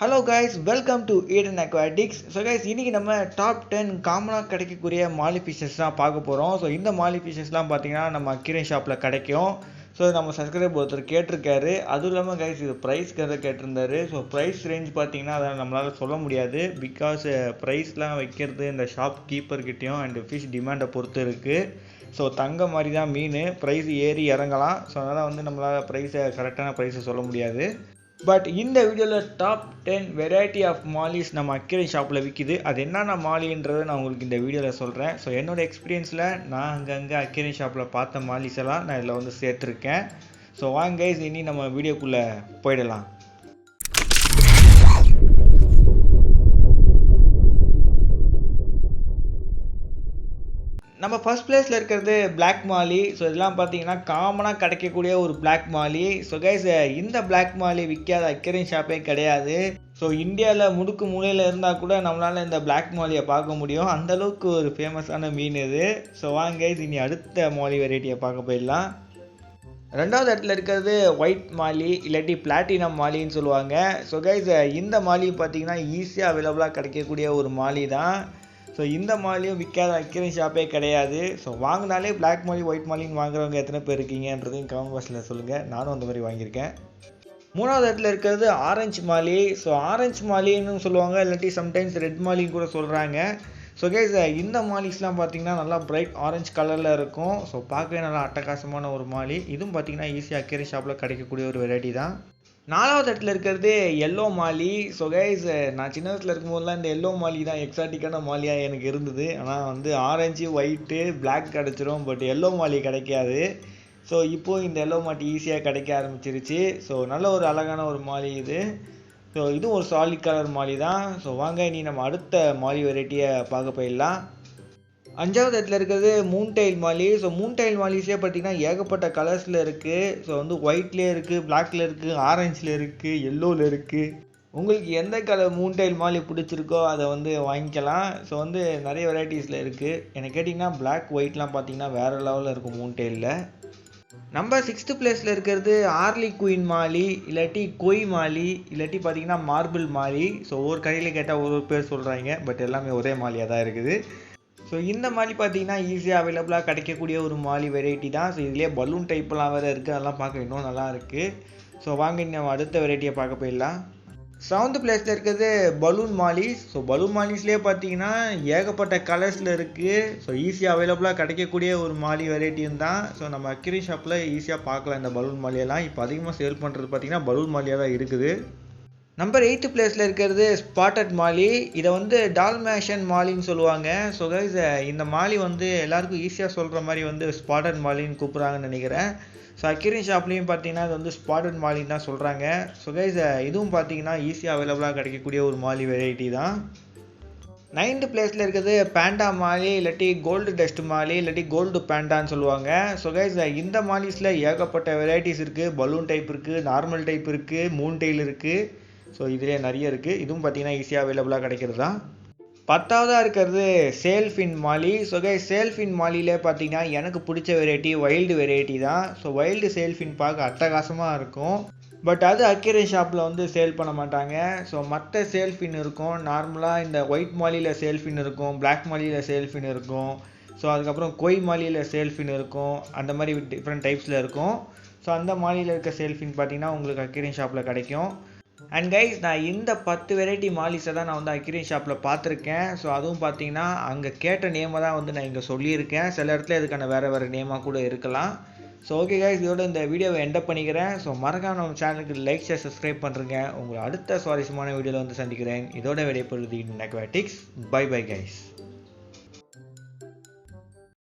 Hello guys, welcome to Eden aquatics. So guys, இன்றைக்கி நம்ம top 10 காமனாக கிடைக்கக்கூடிய மாலி ஃபிஷஸ் தான் பார்க்க போகிறோம். ஸோ இந்த மாலி ஃபிஷஸ்லாம் பார்த்தீங்கன்னா நம்ம அக்வேரியம் ஷாப்பில் கிடைக்கும். ஸோ நம்ம சப்ஸ்கிரைபர் ஒருத்தர் கேட்டிருக்காரு. அதுவும் இல்லாமல் கைஸ், இது ப்ரைஸ்க்கு கேட்டிருந்தாரு. ஸோ ப்ரைஸ் ரேஞ்ச் பார்த்தீங்கன்னா அதை நம்மளால் சொல்ல முடியாது. பிகாஸ் ப்ரைஸ்லாம் வைக்கிறது இந்த ஷாப் கீப்பர்கிட்டையும் அண்ட் ஃபிஷ் டிமாண்டை பொறுத்து இருக்குது. ஸோ தங்க மாதிரி தான் மீன், ப்ரைஸ் ஏறி இறங்கலாம். ஸோ அதனால் வந்து நம்மளால் கரெக்டான ப்ரைஸை சொல்ல முடியாது. பட் இந்த வீடியோவில் டாப் 10 வெரைட்டி ஆஃப் மாலிஸ் நம்ம அக்வேரியம் ஷாப்பில் விற்கிது. அது என்னென்ன மாலின்றதை நான் உங்களுக்கு இந்த வீடியோவில் சொல்கிறேன். ஸோ என்னோடய எக்ஸ்பீரியன்ஸில் நான் அங்கங்கே அக்வேரியம் ஷாப்பில் பார்த்த மாலிஸ் எல்லாம் நான் இதில் வந்து சேர்த்துருக்கேன். ஸோ வாங்க கைஸ், இனி நம்ம வீடியோக்குள்ளே போயிடலாம். நம்ம ஃபர்ஸ்ட் பிளேஸில் இருக்கிறது பிளாக் மாலி. ஸோ இதெல்லாம் பார்த்தீங்கன்னா காமனாக கிடைக்கக்கூடிய ஒரு பிளாக் மாலி. ஸோ கைஸ், இந்த பிளாக் மாலி விற்காத அக்வேரியம் ஷாப்பே கிடையாது. ஸோ இந்தியாவில் முடுக்கு மூலையில் இருந்தால் கூட நம்மளால் இந்த பிளாக் மாலியை பார்க்க முடியும். அந்தளவுக்கு ஒரு ஃபேமஸான மீன் இது. ஸோ வாங்க கைஸ், இனி அடுத்த மாலி வெரைட்டியை பார்க்க போயிடலாம். ரெண்டாவது இடத்துல இருக்கிறது ஒயிட் மாலி, இல்லாட்டி பிளாட்டினம் மாலின்னு சொல்லுவாங்க. ஸோ கைஸ், இந்த மாலி பார்த்தீங்கன்னா ஈஸியாக அவைலபிளாக கிடைக்கக்கூடிய ஒரு மாலி தான். ஸோ இந்த மாலியும் விற்காத அக்வேரியம் ஷாப்பே கிடையாது. ஸோ வாங்கினாலே பிளாக் மாலி ஒயிட் மாலின்னு வாங்குறவங்க எத்தனை பேர் இருக்கீங்கன்றதையும் கமெண்ட் பாக்ஸில் சொல்லுங்கள். நானும் அந்த மாதிரி வாங்கியிருக்கேன். மூணாவது இடத்துல இருக்கிறது ஆரஞ்சு மாலி. ஸோ ஆரஞ்சு மாலின்னு சொல்லுவாங்க, இல்லாட்டி சம்டைம்ஸ் ரெட் மாலின்னு கூட சொல்கிறாங்க. ஸோ கைஸ், இந்த மாலிஸ்லாம் பார்த்தீங்கன்னா நல்லா பிரைட் ஆரஞ்சு கலரில் இருக்கும். ஸோ பார்க்கவே நல்லா அட்டகாசமான ஒரு மாலி. இதுவும் பார்த்தீங்கன்னா ஈஸியாக அக்வேரியம் ஷாப்பில் கிடைக்கக்கூடிய ஒரு வெரைட்டி தான். நாலாவது இடத்துல இருக்கிறது எல்லோ மாலி. ஸோ கைஸ், நான் சின்ன வயசில் இருக்கும்போதெல்லாம் இந்த எல்லோ மாலி தான் எக்ஸாட்டிக்கான மாலியாக எனக்கு இருந்தது. ஆனால் வந்து ஆரஞ்சு ஒயிட்டு பிளாக் கிடச்சிரும், பட் எல்லோ மாலி கிடைக்காது. ஸோ இப்போது இந்த எல்லோ மாலி ஈஸியாக கிடைக்க ஆரம்பிச்சிருச்சு. ஸோ நல்ல ஒரு அழகான ஒரு மாலி இது. ஸோ இதுவும் ஒரு சாலிட் கலர் மாலி தான். ஸோ வாங்க இனி நம்ம அடுத்த மாலி வெரைட்டியை பார்க்க போயிடலாம். அஞ்சாவது இடத்துல இருக்கிறது மூன்டைல் மாலி. ஸோ மூன்டைல் மாலிஸே பார்த்தீங்கன்னா ஏகப்பட்ட கலர்ஸில் இருக்குது. ஸோ வந்து ஒயிட்லேயே இருக்குது, பிளாக்ல இருக்குது, ஆரஞ்சில் இருக்குது, எல்லோவில் இருக்குது. உங்களுக்கு எந்த கலர் மூன்டைல் மாலி பிடிச்சிருக்கோ அதை வந்து வாங்கிக்கலாம். ஸோ வந்து நிறைய வெரைட்டிஸில் இருக்குது. எனக்கு கேட்டிங்கன்னா பிளாக் ஒயிட்லாம் பார்த்தீங்கன்னா வேறு லெவலில் இருக்கும் மூன்டைலில். நம்பர் 6th பிளேஸில் இருக்கிறது ஆர்லி குயின் மாலி, இல்லாட்டி கொய் மாலி, இல்லாட்டி பார்த்தீங்கன்னா மார்பிள் மாலி. ஸோ ஒவ்வொரு கடையில் கேட்டால் ஒரு பேர் சொல்கிறாங்க, பட் எல்லாமே ஒரே மாலியாக தான் இருக்குது. ஸோ இந்த மாலி பார்த்தீங்கன்னா ஈஸியாக அவைலபிளாக கிடைக்கக்கூடிய ஒரு மாலி வெரைட்டி தான். ஸோ இதுலேயே பலூன் டைப்லாம் வேறு இருக்குது, அதெல்லாம் பார்க்க இன்னும் நல்லா இருக்குது. ஸோ வாங்க நம்ம அடுத்த வெரைட்டியை பார்க்க போயிடலாம். 7th பிளேஸில் இருக்கிறது பலூன் மாலிஸ். ஸோ பலூன் மாலிஸ்லேயே பார்த்தீங்கன்னா ஏகப்பட்ட கலர்ஸில் இருக்குது. ஸோ ஈஸியாக அவைலபிளாக கிடைக்கக்கூடிய ஒரு மாலி வெரைட்டியும் தான். ஸோ நம்ம அக்வேரியம் ஷாப்பில் ஈஸியாக பார்க்கலாம் இந்த பலூன் மாலியெல்லாம். இப்போ அதிகமாக சேல் பண்ணுறது பார்த்தீங்கன்னா பலூன் மாலியாக தான் இருக்குது. நம்பர் 8th பிளேஸில் இருக்கிறது ஸ்பாட்டட் மாலி. இதை வந்து டால்மேஷன் மாலின்னு சொல்லுவாங்க. ஸோ கைஸ், இந்த மாலி வந்து எல்லாருக்கும் ஈஸியாக சொல்கிற மாதிரி வந்து ஸ்பாட்டட் மாலின்னு கூப்பிட்றாங்கன்னு நினைக்கிறேன். ஸோ அக்வேரியம் ஷாப்லேயும் பார்த்தீங்கன்னா இது வந்து ஸ்பாட்டட் மாலின்னு தான் சொல்கிறாங்க. ஸோ கைஸ், இதுவும் பார்த்தீங்கன்னா ஈஸியாக அவைலபிளாக கிடைக்கக்கூடிய ஒரு மாலி வெரைட்டி தான். 9th பிளேஸில் இருக்கிறது பேண்டா மாலி, இல்லாட்டி கோல்டு டஸ்ட் மாலி, இல்லாட்டி கோல்டு பேண்டான்னு சொல்லுவாங்க. ஸோ கைஸ், இந்த மாலிஸில் ஏகப்பட்ட வெரைட்டிஸ் இருக்குது. பலூன் டைப் இருக்குது, நார்மல் டைப் இருக்குது, மூன் டெயில் இருக்குது. ஸோ இதிலே நிறைய இருக்குது. இதுவும் பார்த்தீங்கன்னா ஈஸியாக அவைலபிளாக கிடைக்கிறது தான். 10ஆவதாக இருக்கிறது சேல்ஃபின் மாலி. ஸோ கைஸ், சேல்ஃபின் மாலியிலே பார்த்தீங்கன்னா எனக்கு பிடிச்ச வெரைட்டி வைல்டு வெரைட்டி தான். ஸோ வைல்டு சேல்ஃபின் பார்க்க அட்டகாசமாக இருக்கும். பட் அது அக்வேரியம் ஷாப்பில் வந்து சேல் பண்ண மாட்டாங்க. ஸோ மற்ற சேல்ஃபின் இருக்கும். நார்மலாக இந்த ஒயிட் மாலியில் சேல்ஃபின் இருக்கும், பிளாக் மாலியில் சேல்ஃபின் இருக்கும். ஸோ அதுக்கப்புறம் கொய் மாலியில் சேல்ஃபின் இருக்கும். அந்த மாதிரி டிஃப்ரெண்ட் டைப்ஸில் இருக்கும். ஸோ அந்த மாலியில் இருக்க சேல்ஃபின் பார்த்தீங்கன்னா உங்களுக்கு அக்வேரியம் ஷாப்பில் கிடைக்கும். அண்ட் கைஸ், நான் இந்த 10 வெரைட்டி மாலிஸை தான் நான் வந்து அக்வேரியம் ஷாப்பில் பார்த்துருக்கேன். ஸோ அதுவும் பார்த்தீங்கன்னா அங்கே கேட்ட நேமை தான் வந்து நான் இங்கே சொல்லியிருக்கேன். சில இடத்துல இதுக்கான வேறு நேமாக கூட இருக்கலாம். ஸோ ஓகே கைஸ், இதோட இந்த வீடியோவை எண்ட் பண்ணிக்கிறேன். ஸோ மறக்காம நம்ம சேனலுக்கு லைக் ஷேர் சப்ஸ்கிரைப் பண்ணுறேங்க. உங்களை அடுத்த சுவாரஸ்யமான வீடியோவில் வந்து சந்திக்கிறேன். இதோட விடைபெறுவது Eden Aquatics. Bye bye guys.